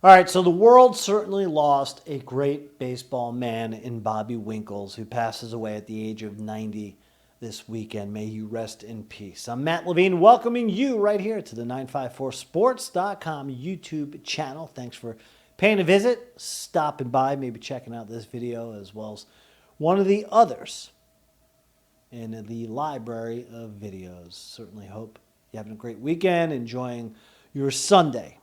All right, so the world certainly lost a great baseball man in Bobby Winkles, who passes away at the age of 90 this weekend. May you rest in peace. I'm Matt Levine, welcoming you right here to the 954sports.com YouTube channel. Thanks for paying a visit, stopping by, maybe checking out this video as well as one of the others in the library of videos. Certainly hope you're having a great weekend, enjoying your Sunday.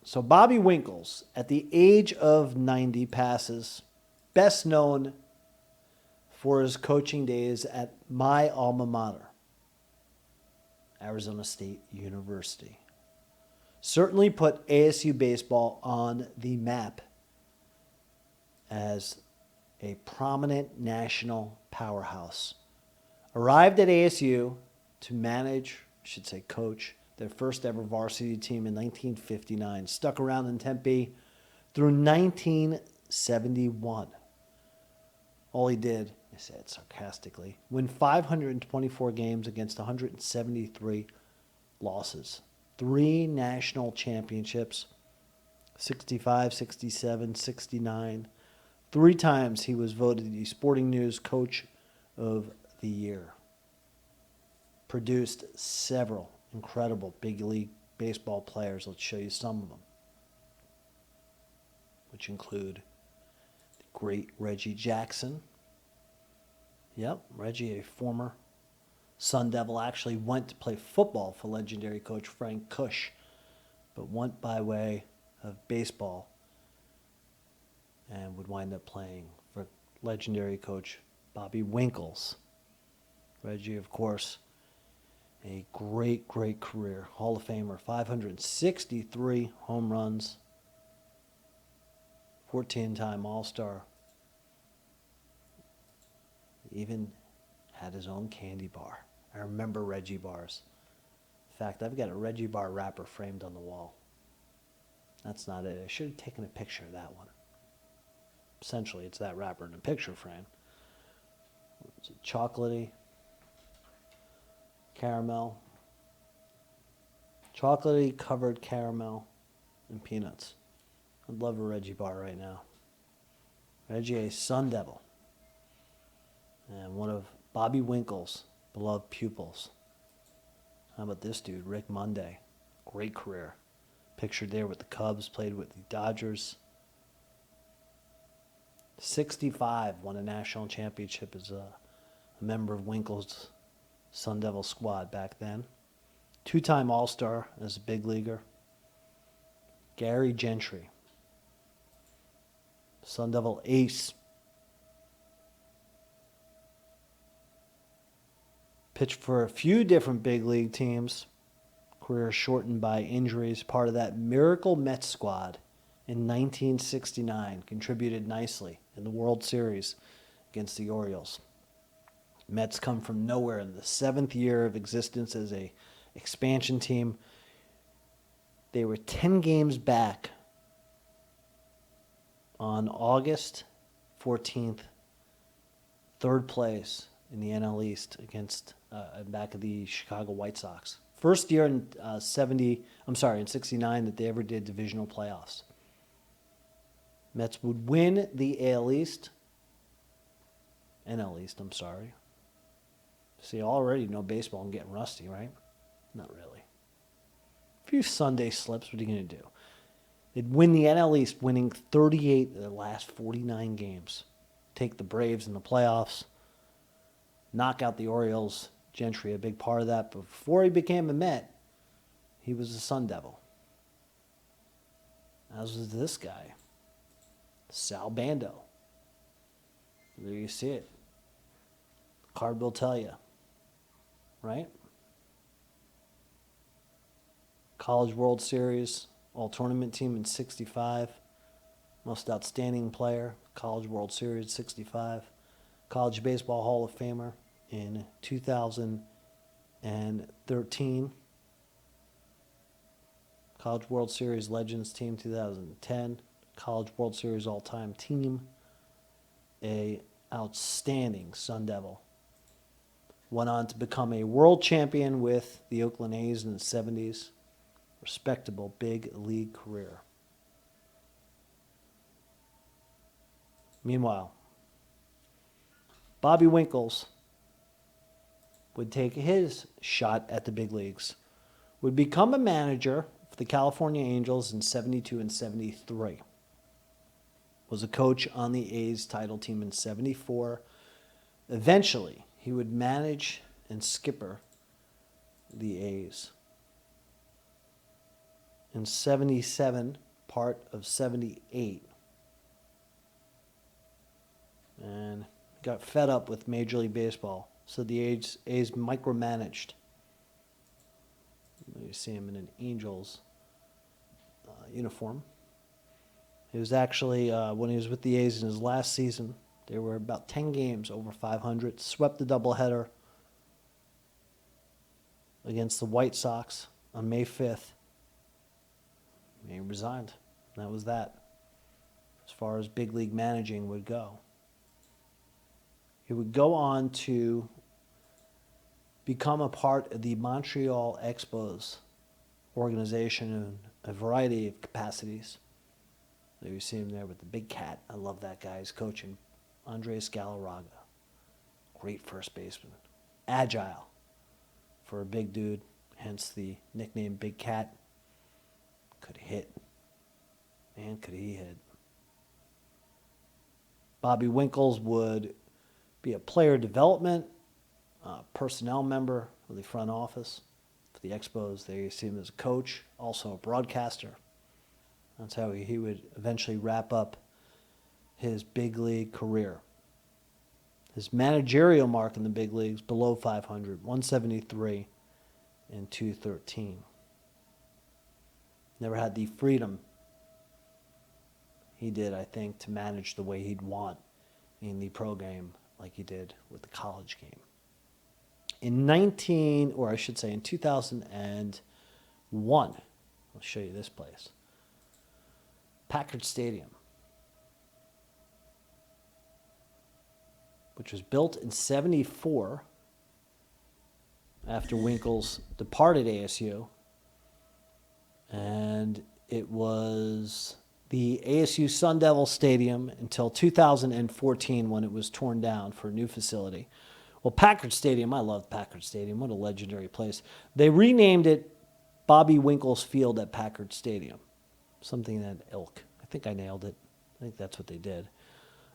So Bobby Winkles, at the age of 90, passes, best known for his coaching days at my alma mater, Arizona State University. Certainly put ASU baseball on the map as a prominent national powerhouse. Arrived at ASU to manage, coach, their first ever varsity team in 1959. Stuck around in Tempe through 1971. All he did, I said sarcastically, win 524 games against 173 losses. 3 national championships, 65, 67, 69. 3 times he was voted the Sporting News Coach of the Year. Produced several incredible big league baseball players. Let's show you some of them, which include the great Reggie Jackson. Yep, Reggie, a former Sun Devil, actually went to play football for legendary coach Frank Cush, but went by way of baseball and would wind up playing for legendary coach Bobby Winkles. Reggie, of course, a great career. Hall of Famer, 563 home runs, 14-time All-Star. Even had his own candy bar. I remember Reggie bars. In fact, I've got a Reggie bar wrapper framed on the wall. That's not it. I should have taken a picture of that one. Essentially, it's that wrapper in a picture frame. It's a chocolatey, caramel, chocolatey covered caramel and peanuts. I'd love a Reggie bar right now. Reggie, a Sun Devil, and one of Bobby Winkles' beloved pupils. How about this dude, Rick Monday? Great career. Pictured there with the Cubs, played with the Dodgers. 65, won a national championship as a member of Winkles' Sun Devil squad back then. 2-time All-Star as a big leaguer. Gary Gentry, Sun Devil ace. Pitched for a few different big league teams. Career shortened by injuries. Part of that miracle Mets squad in 1969. Contributed nicely in the World Series against the Orioles. Mets come from nowhere in the 7th year of existence as a expansion team. They were 10 games back on August 14th, 3rd place in the NL East against back of the Chicago White Sox. First year in in 69 that they ever did divisional playoffs. Mets would win the NL East, See, already know baseball and getting rusty, right? Not really. A few Sunday slips, what are you going to do? They'd win the NL East, winning 38 of their last 49 games. Take the Braves in the playoffs, knock out the Orioles. Gentry, a big part of that. But before he became a Met, he was a Sun Devil. As was this guy, Sal Bando. There you see it. Card will tell you, right? College World Series, all-tournament team in 65. Most outstanding player, College World Series 65. College Baseball Hall of Famer in 2013. College World Series Legends Team 2010. College World Series All-Time Team. A outstanding Sun Devil. Went on to become a world champion with the Oakland A's in the 70s. Respectable big league career. Meanwhile, Bobby Winkles would take his shot at the big leagues, would become a manager for the California Angels in 72 and 73. Was a coach on the A's title team in 74. Eventually, he would manage and skipper the A's. In 77, part of 78. And got fed up with Major League Baseball, so the A's micromanaged. You see him in an Angels uniform. He was actually, when he was with the A's in his last season, there were about 10 games over 500, swept the doubleheader against the White Sox on May 5th. He resigned. That was that, as far as big league managing would go. He would go on to become a part of the Montreal Expos organization in a variety of capacities. You see him there with the big cat. I love that guy. He's coaching Andres Galarraga. Great first baseman. Agile for a big dude, hence the nickname Big Cat. Could hit. Man, could he hit. Bobby Winkles would be a player development, personnel member of the front office for the Expos. There you see him as a coach, also a broadcaster. That's how he would eventually wrap up his big league career. His managerial mark in the big leagues, below 500, 173 and 213. Never had the freedom he did, I think, to manage the way he'd want in the pro game like he did with the college game. In 2001, I'll show you this place. Packard Stadium, which was built in 74 after Winkles departed ASU. And it was the ASU Sun Devil Stadium until 2014 when it was torn down for a new facility. Well, Packard Stadium, I love Packard Stadium. What a legendary place. They renamed it Bobby Winkles Field at Packard Stadium. Something that ilk. I think I nailed it. I think that's what they did.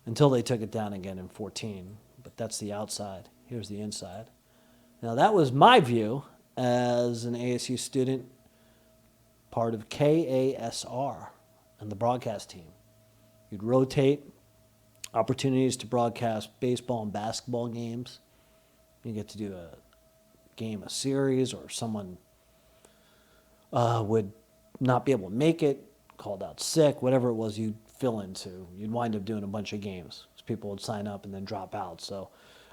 Until they took it down again in 14. But that's the outside. Here's the inside. Now, that was my view as an ASU student, part of KASR and the broadcast team. You'd rotate opportunities to broadcast baseball and basketball games. You get to do a game, a series, or someone would not be able to make it, called out sick, whatever it was you'd fill into. You'd wind up doing a bunch of games because people would sign up and then drop out. So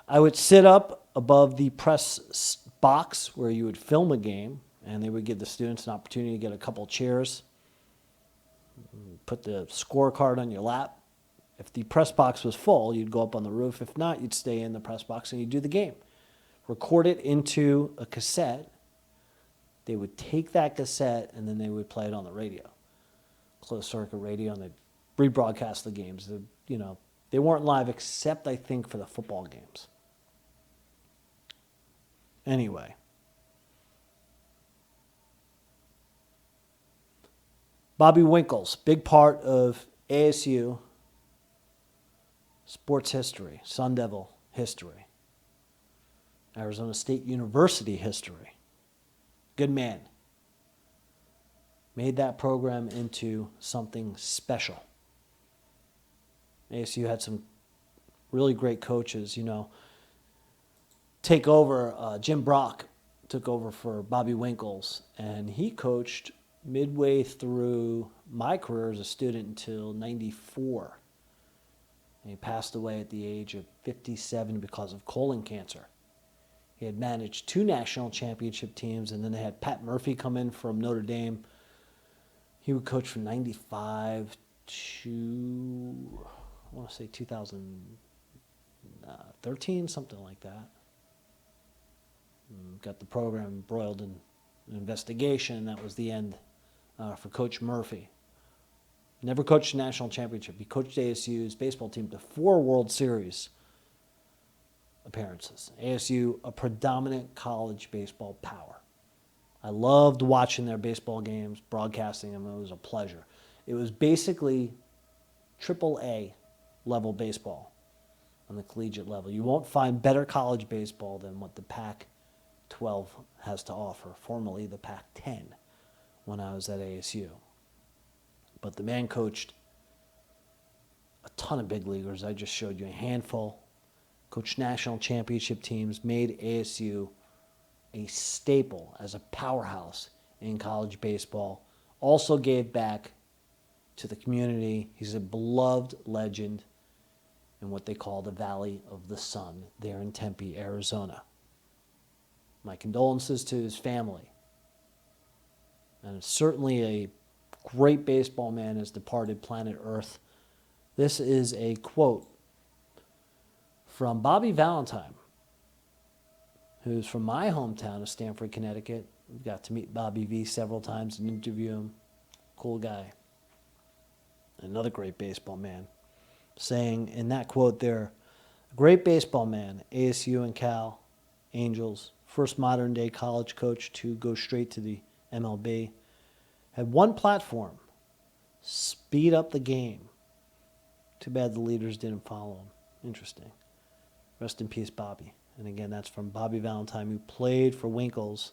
I would sit up above the press box where you would film a game, and they would give the students an opportunity to get a couple chairs, put the scorecard on your lap. If the press box was full, you'd go up on the roof. If not, you'd stay in the press box and you'd do the game. Record it into a cassette. They would take that cassette and then they would play it on the radio, closed circuit radio, and they'd rebroadcast the games. They weren't live except, I think, for the football games. Anyway. Bobby Winkles, big part of ASU sports history, Sun Devil history, Arizona State University history. Good man. Made that program into something special. ASU had some really great coaches, take over. Jim Brock took over for Bobby Winkles, and he coached midway through my career as a student until 94. And he passed away at the age of 57 because of colon cancer. He had managed 2 national championship teams, and then they had Pat Murphy come in from Notre Dame. He would coach from 95 to, I want to say 2013, something like that. Got the program embroiled in an investigation, and that was the end for Coach Murphy. Never coached a national championship. He coached ASU's baseball team to 4 World Series appearances. ASU, a predominant college baseball power. I loved watching their baseball games, broadcasting them. It was a pleasure. It was basically AAA level baseball on the collegiate level. You won't find better college baseball than what the Pac-12 has to offer, formerly the Pac-10 when I was at ASU. But the man coached a ton of big leaguers. I just showed you a handful. Coached national championship teams, made ASU a staple as a powerhouse in college baseball. Also gave back to the community. He's a beloved legend in what they call the Valley of the Sun there in Tempe, Arizona. My condolences to his family. And certainly a great baseball man has departed planet Earth. This is a quote from Bobby Valentine, who's from my hometown of Stamford, Connecticut. We've got to meet Bobby V several times and interview him. Cool guy. Another great baseball man. Saying in that quote there, a great baseball man, ASU and Cal, Angels, first modern day college coach to go straight to the MLB, had one platform, speed up the game. Too bad the leaders didn't follow him. Interesting. Rest in peace, Bobby. And again, that's from Bobby Valentine, who played for Winkles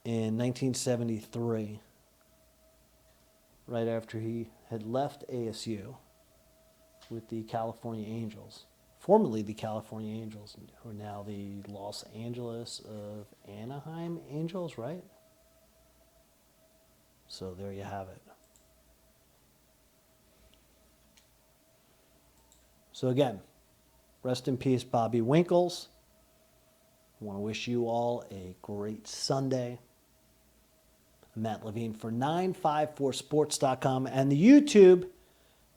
in 1973, right after he had left ASU with the California Angels, formerly the California Angels, who are now the Los Angeles of Anaheim Angels, right? So there you have it. So again, rest in peace, Bobby Winkles. I want to wish you all a great Sunday. I'm Matt Levine for 954sports.com and the YouTube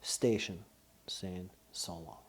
station saying so long.